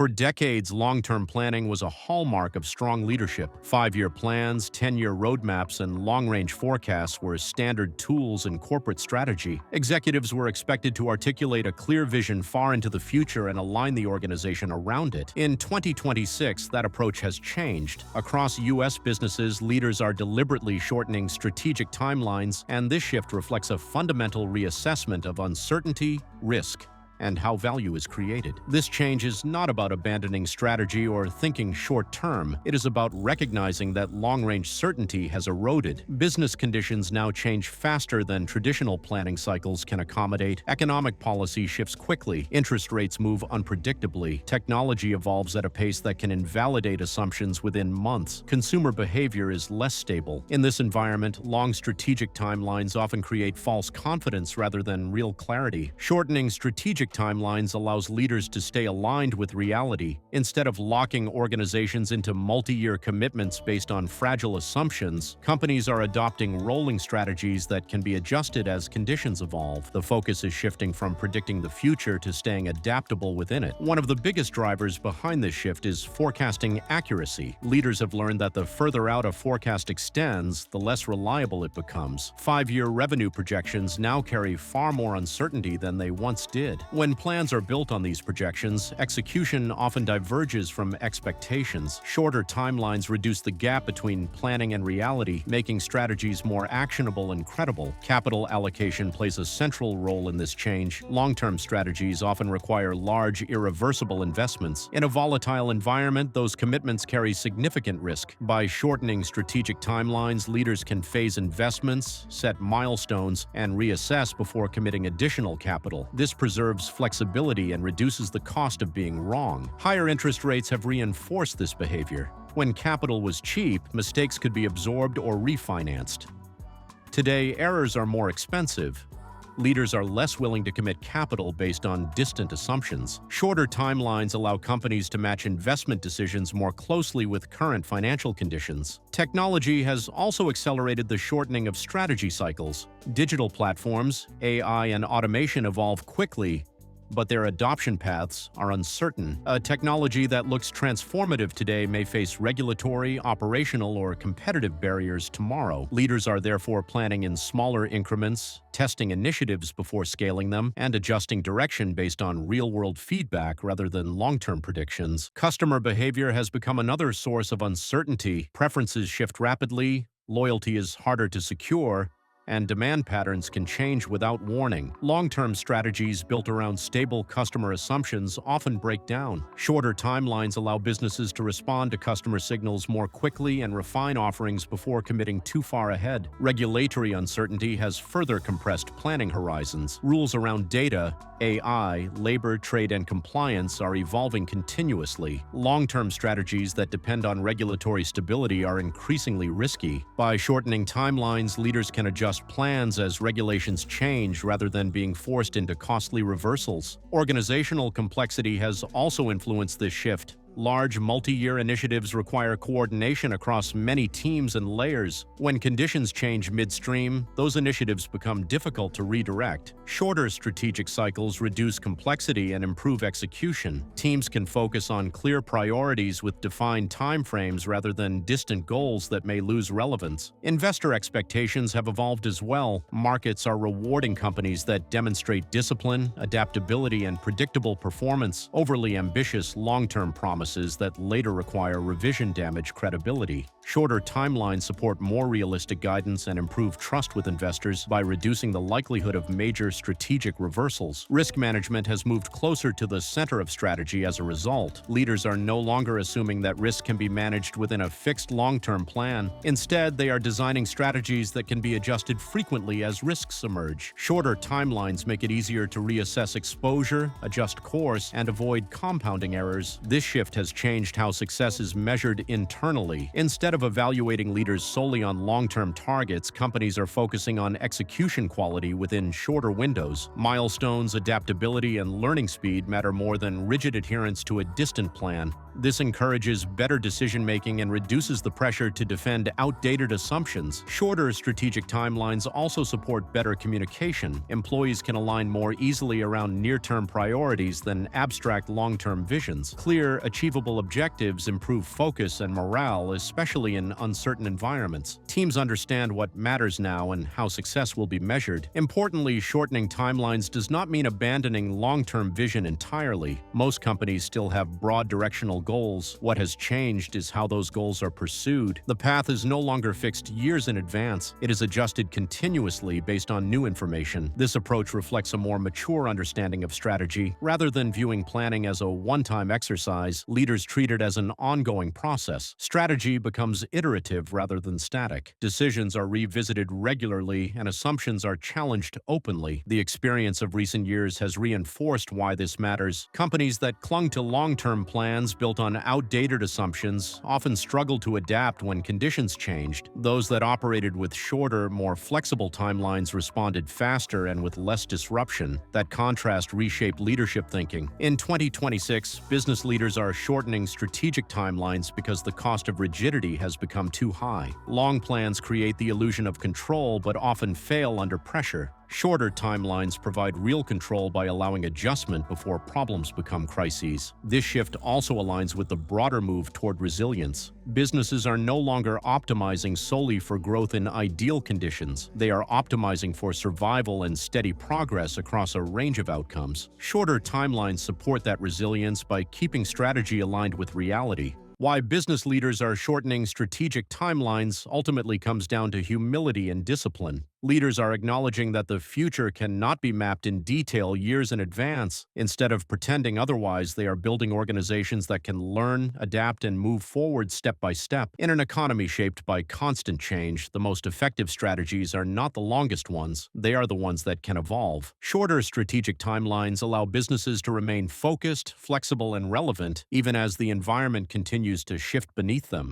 For decades, long-term planning was a hallmark of strong leadership. Five-year plans, 10-year roadmaps, and long-range forecasts were standard tools in corporate strategy. Executives were expected to articulate a clear vision far into the future and align the organization around it. In 2026, that approach has changed. Across U.S. businesses, leaders are deliberately shortening strategic timelines, and this shift reflects a fundamental reassessment of uncertainty, risk, and how value is created. This change is not about abandoning strategy or thinking short-term. It is about recognizing that long-range certainty has eroded. Business conditions now change faster than traditional planning cycles can accommodate. Economic policy shifts quickly. Interest rates move unpredictably. Technology evolves at a pace that can invalidate assumptions within months. Consumer behavior is less stable. In this environment, long strategic timelines often create false confidence rather than real clarity. Shortening strategic timelines allows leaders to stay aligned with reality. Instead of locking organizations into multi-year commitments based on fragile assumptions, companies are adopting rolling strategies that can be adjusted as conditions evolve. The focus is shifting from predicting the future to staying adaptable within it. One of the biggest drivers behind this shift is forecasting accuracy. Leaders have learned that the further out a forecast extends, the less reliable it becomes. Five-year revenue projections now carry far more uncertainty than they once did. When plans are built on these projections, execution often diverges from expectations. Shorter timelines reduce the gap between planning and reality, making strategies more actionable and credible. Capital allocation plays a central role in this change. Long-term strategies often require large, irreversible investments. In a volatile environment, those commitments carry significant risk. By shortening strategic timelines, leaders can phase investments, set milestones, and reassess before committing additional capital. This preserves flexibility and reduces the cost of being wrong. Higher interest rates have reinforced this behavior. When capital was cheap, mistakes could be absorbed or refinanced. Today, errors are more expensive. Leaders are less willing to commit capital based on distant assumptions. Shorter timelines allow companies to match investment decisions more closely with current financial conditions. Technology has also accelerated the shortening of strategy cycles. Digital platforms, AI, and automation evolve quickly, but their adoption paths are uncertain. A technology that looks transformative today may face regulatory, operational, or competitive barriers tomorrow. Leaders are therefore planning in smaller increments, testing initiatives before scaling them, and adjusting direction based on real-world feedback rather than long-term predictions. Customer behavior has become another source of uncertainty. Preferences shift rapidly, loyalty is harder to secure, and demand patterns can change without warning. Long-term strategies built around stable customer assumptions often break down. Shorter timelines allow businesses to respond to customer signals more quickly and refine offerings before committing too far ahead. Regulatory uncertainty has further compressed planning horizons. Rules around data, AI, labor, trade, and compliance are evolving continuously. Long-term strategies that depend on regulatory stability are increasingly risky. By shortening timelines, leaders can adjust plans as regulations change rather than being forced into costly reversals. Organizational complexity has also influenced this shift. Large, multi-year initiatives require coordination across many teams and layers. When conditions change midstream, those initiatives become difficult to redirect. Shorter strategic cycles reduce complexity and improve execution. Teams can focus on clear priorities with defined timeframes rather than distant goals that may lose relevance. Investor expectations have evolved as well. Markets are rewarding companies that demonstrate discipline, adaptability, and predictable performance. Overly ambitious long-term promises that later require revision damage credibility. Shorter timelines support more realistic guidance and improve trust with investors by reducing the likelihood of major strategic reversals. Risk management has moved closer to the center of strategy as a result. Leaders are no longer assuming that risk can be managed within a fixed long-term plan. Instead, they are designing strategies that can be adjusted frequently as risks emerge. Shorter timelines make it easier to reassess exposure, adjust course, and avoid compounding errors. This shift shift has changed how success is measured internally. Instead of evaluating leaders solely on long-term targets, companies are focusing on execution quality within shorter windows. Milestones, adaptability, and learning speed matter more than rigid adherence to a distant plan. This encourages better decision-making and reduces the pressure to defend outdated assumptions. Shorter strategic timelines also support better communication. Employees can align more easily around near-term priorities than abstract long-term visions. Clear, achievable objectives improve focus and morale, especially in uncertain environments. Teams understand what matters now and how success will be measured. Importantly, shortening timelines does not mean abandoning long-term vision entirely. Most companies still have broad directional goals. What has changed is how those goals are pursued. The path is no longer fixed years in advance. It is adjusted continuously based on new information. This approach reflects a more mature understanding of strategy. Rather than viewing planning as a one-time exercise, leaders treat it as an ongoing process. Strategy becomes iterative rather than static. Decisions are revisited regularly and assumptions are challenged openly. The experience of recent years has reinforced why this matters. Companies that clung to long-term plans built on outdated assumptions often struggled to adapt when conditions changed. Those that operated with shorter, more flexible timelines responded faster and with less disruption. That contrast reshaped leadership thinking. In 2026, business leaders are shortening strategic timelines because the cost of rigidity has become too high. Long plans create the illusion of control but often fail under pressure. Shorter timelines provide real control by allowing adjustment before problems become crises. This shift also aligns with the broader move toward resilience. Businesses are no longer optimizing solely for growth in ideal conditions. They are optimizing for survival and steady progress across a range of outcomes. Shorter timelines support that resilience by keeping strategy aligned with reality. Why business leaders are shortening strategic timelines ultimately comes down to humility and discipline. Leaders are acknowledging that the future cannot be mapped in detail years in advance. Instead of pretending otherwise, they are building organizations that can learn, adapt, and move forward step by step. In an economy shaped by constant change, the most effective strategies are not the longest ones. They are the ones that can evolve. Shorter strategic timelines allow businesses to remain focused, flexible, and relevant, even as the environment continues to shift beneath them.